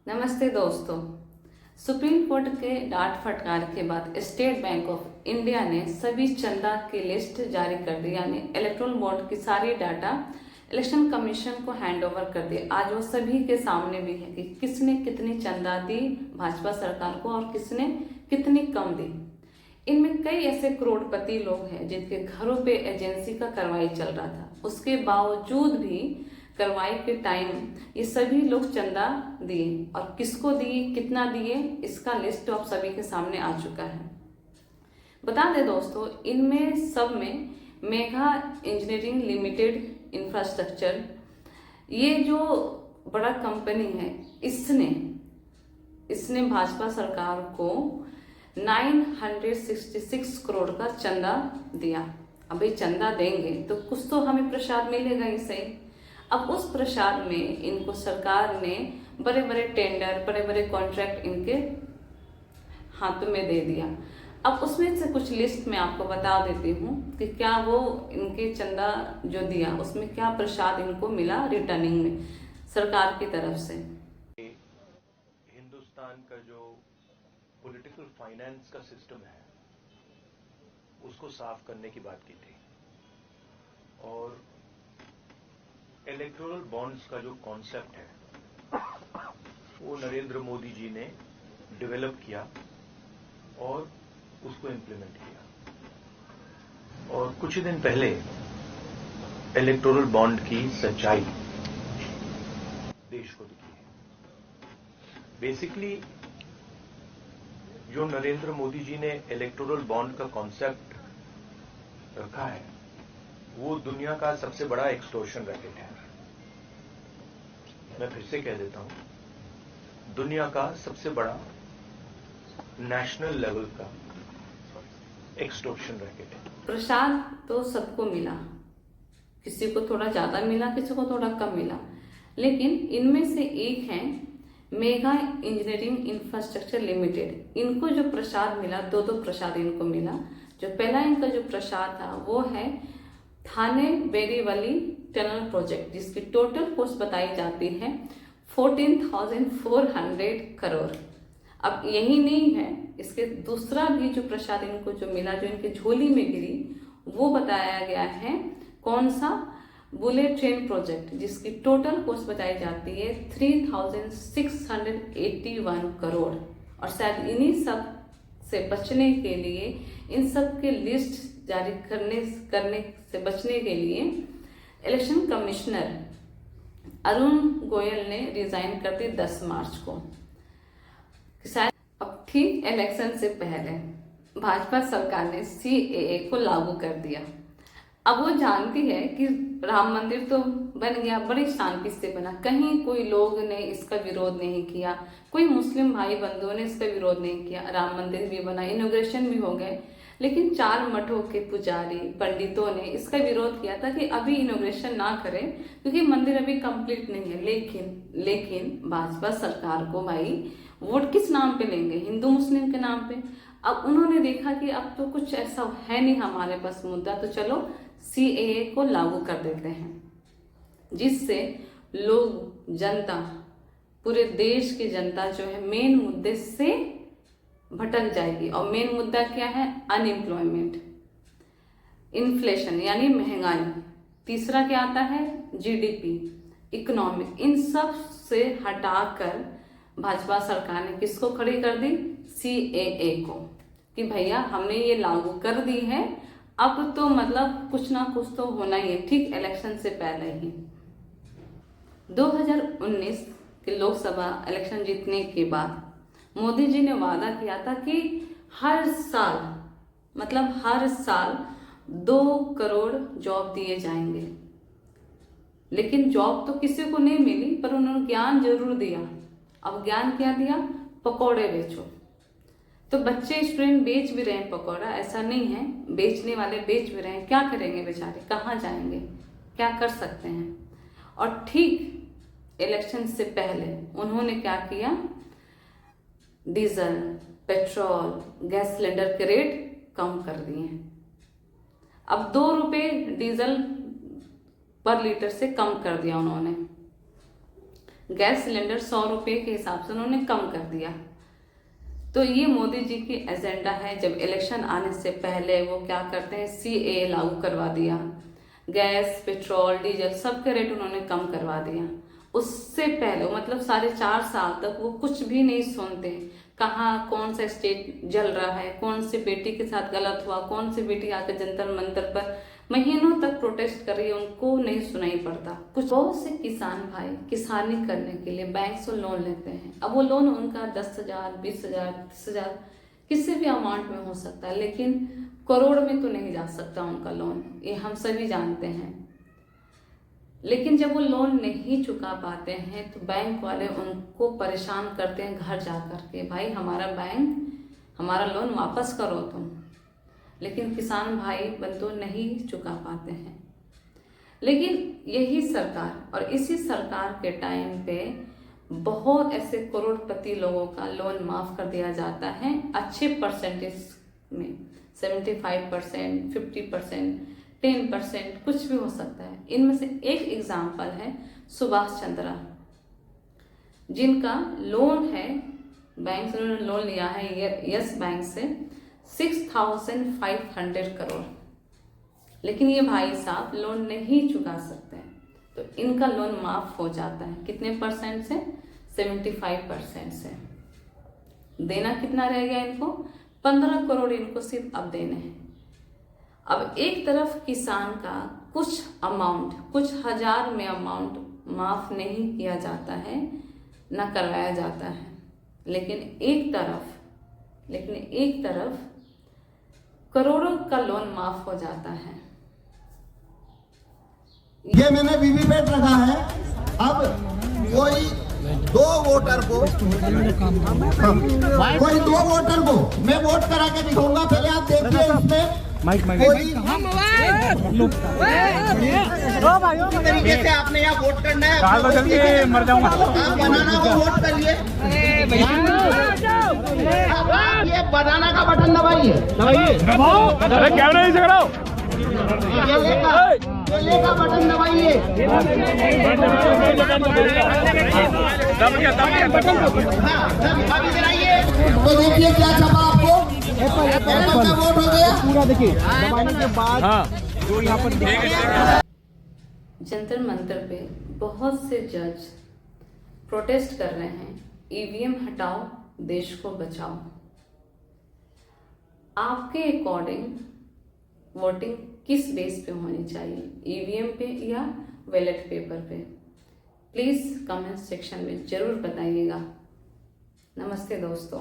नमस्ते दोस्तों। Supreme court के डांट फटकार के बाद स्टेट बैंक ऑफ इंडिया ने सभी चंदा की लिस्ट जारी कर दी, यानी इलेक्टोरल बॉन्ड की सारी डाटा इलेक्शन कमीशन को हैंड ओवर कर दी। आज वो सभी के सामने भी है कि किसने कितनी चंदा दी भाजपा सरकार को और किसने कितनी कम दी। इनमें कई ऐसे करोड़पति लोग हैं जिनके घरों पे एजेंसी का कार्रवाई चल रहा था, उसके बावजूद भी कार्रवाई के टाइम ये सभी लोग चंदा दिए और किसको दिए कितना दिए इसका लिस्ट तो आप सभी के सामने आ चुका है। बता दें दोस्तों, इनमें सब में मेगा इंजीनियरिंग लिमिटेड इंफ्रास्ट्रक्चर, ये जो बड़ा कंपनी है, इसने भाजपा सरकार को 966 करोड़ का चंदा दिया। अभी चंदा देंगे तो कुछ तो हमें प्रसाद मिलेगा ही सही। अब उस प्रसाद में इनको सरकार ने बड़े बड़े टेंडर, बड़े बड़े कॉन्ट्रैक्ट इनके हाथों में दे दिया। अब उसमें से कुछ लिस्ट मैं आपको बता देती हूँ कि क्या वो इनके चंदा जो दिया उसमें क्या प्रसाद इनको मिला रिटर्निंग में सरकार की तरफ से। हिंदुस्तान का जो पॉलिटिकल फाइनेंस का सिस्टम है उसको साफ करने की बात की थी और इलेक्टोरल बॉन्ड्स का जो कॉन्सेप्ट है वो नरेंद्र मोदी जी ने डेवलप किया और उसको इम्प्लीमेंट किया। और कुछ ही दिन पहले इलेक्टोरल बॉन्ड की सच्चाई देश को दिखी है। बेसिकली जो नरेंद्र मोदी जी ने इलेक्टोरल बॉन्ड का कॉन्सेप्ट रखा है वो दुनिया का सबसे बड़ा एक्सटॉर्शन रैकेट है। मैं फिर से कह देता हूं, दुनिया का सबसे बड़ा नेशनल लेवल का एक्सटॉर्शन रैकेट है। प्रसाद तो सबको मिला, किसी को थोड़ा ज्यादा मिला, किसी को थोड़ा कम मिला, लेकिन इनमें से एक है मेगा इंजीनियरिंग इंफ्रास्ट्रक्चर लिमिटेड। इनको जो प्रसाद मिला, दो प्रसाद इनको मिला। जो पहला इनका जो प्रसाद था वो है थाने बेरीवली टनल प्रोजेक्ट, जिसकी टोटल कॉस्ट बताई जाती है 14,400 करोड़। अब यही नहीं है, इसके दूसरा भी जो प्रसाद इनको जो मिला, जो इनकी झोली में गिरी, वो बताया गया है कौन सा, बुलेट ट्रेन प्रोजेक्ट, जिसकी टोटल कॉस्ट बताई जाती है 3,681 करोड़। और शायद इन्हीं सब से बचने के लिए, इन सब के लिस्ट जारी करने से बचने के लिए इलेक्शन कमिश्नर अरुण गोयल ने रिजाइन कर दी 10 मार्च को। शायद अब ठीक इलेक्शन से पहले भाजपा सरकार ने CAA को लागू कर दिया। अब वो जानती है कि राम मंदिर तो बन गया, बड़ी शांति से बना, कहीं कोई लोग ने इसका विरोध नहीं किया, कोई मुस्लिम भाई बंधुओं ने इसका विरोध नहीं किया, राम मंदिर भी बना, इनॉग्रेशन भी हो गए। लेकिन 4 मठों के पुजारी पंडितों ने इसका विरोध किया था कि अभी इनॉग्रेशन ना करें क्योंकि मंदिर अभी कंप्लीट नहीं है। लेकिन भाजपा सरकार को भाई वोट किस नाम पे लेंगे, हिंदू मुस्लिम के नाम पे। अब उन्होंने देखा कि अब तो कुछ ऐसा है नहीं हमारे पास मुद्दा, तो चलो CAA को लागू कर देते हैं, जिससे लोग, जनता, पूरे देश की जनता जो है मेन मुद्दे से भटक जाएगी। और मेन मुद्दा क्या है? अनएम्प्लॉयमेंट, इन्फ्लेशन यानी महंगाई, तीसरा क्या आता है? GDP, economic. इन सब से हटाकर भाजपा सरकार ने किसको खड़ी कर दी? CAA को, कि भैया हमने ये लागू कर दी है, अब तो मतलब कुछ ना कुछ तो होना ही है, ठीक इलेक्शन से पहले ही। 2019 के लोकसभा इलेक्शन जीतने के बाद मोदी जी ने वादा किया था कि हर साल, मतलब हर साल 2 करोड़ जॉब दिए जाएंगे। लेकिन जॉब तो किसी को नहीं मिली, पर उन्होंने ज्ञान जरूर दिया। अब ज्ञान क्या दिया? पकौड़े बेचो। तो बच्चे, स्टूडेंट बेच भी रहे हैं पकौड़ा, ऐसा नहीं है, बेचने वाले बेच भी रहे हैं। क्या करेंगे बेचारे, कहाँ जाएंगे, क्या कर सकते हैं? और ठीक इलेक्शन से पहले उन्होंने क्या किया? डीजल, पेट्रोल, गैस सिलेंडर के रेट कम कर दिए। अब 2 रुपये डीजल पर लीटर से कम कर दिया उन्होंने। गैस सिलेंडर 100 रुपये के हिसाब से उन्होंने कम कर दिया। तो ये मोदी जी की एजेंडा है। जब इलेक्शन आने से पहले वो क्या करते हैं, CAA लागू करवा दिया, गैस, पेट्रोल, डीजल सबके रेट उन्होंने कम करवा दिया। उससे पहले मतलब 4.5 साल तक वो कुछ भी नहीं सुनते, कहाँ कौन सा स्टेट जल रहा है, कौन सी बेटी के साथ गलत हुआ, कौन सी बेटी आकर जंतर मंतर पर महीनों तक प्रोटेस्ट कर रही है, उनको नहीं सुनाई पड़ता। कुछ बहुत से किसान भाई किसानी करने के लिए बैंक से लोन लेते हैं। अब वो लोन उनका 10,000, 20,000, 30,000 किसी भी अमाउंट में हो सकता है, लेकिन करोड़ में तो नहीं जा सकता उनका लोन, ये हम सभी जानते हैं। लेकिन जब वो लोन नहीं चुका पाते हैं तो बैंक वाले उनको परेशान करते हैं घर जा कर के, भाई हमारा लोन वापस करो तुम। लेकिन किसान भाई बंधु नहीं चुका पाते हैं। लेकिन यही सरकार और इसी सरकार के टाइम पे बहुत ऐसे करोड़पति लोगों का लोन माफ कर दिया जाता है अच्छे परसेंटेज में, 75%, 50%, 10%, कुछ भी हो सकता है। इनमें से एक एग्जाम्पल है सुभाष चंद्रा, जिनका लोन है, बैंक से उन्होंने लोन लिया है यस बैंक से 6,500 करोड़, लेकिन ये भाई साहब लोन नहीं चुका सकते हैं, तो इनका लोन माफ हो जाता है। कितने परसेंट से? 75% से। देना कितना रह गया इनको? 15 करोड़ इनको सिर्फ अब देने हैं। अब एक तरफ किसान का कुछ अमाउंट, कुछ हजार में अमाउंट माफ नहीं किया जाता है, ना करवाया जाता है, लेकिन एक तरफ करोड़ों का लोन माफ हो जाता है। ये मैंने वीवीपैट रखा है। अब कोई दो वोटर को मैं वोट करा के दिखाऊंगा, पहले आप देखिए इसमें तरीके से आपने यहाँ वोट करना है। मर जाऊंगा, आप बनाना को वोट करिए, ये बनाना का बटन दबाइए, कैमरा नहीं झगड़ाओ, ये का बटन दबाइए, तो देखिए क्या छपा आपको, एप्पल का वोट हो गया पूरा। देखिए दबाने के बाद जो यहाँ पर जंतर मंतर पे बहुत से जज प्रोटेस्ट कर रहे हैं, EVM हटाओ, देश को बचाओ। आपके अकॉर्डिंग वोटिंग किस बेस पे होनी चाहिए, EVM पे या बैलेट पेपर पे? प्लीज़ कमेंट सेक्शन में ज़रूर बताइएगा। नमस्ते दोस्तों।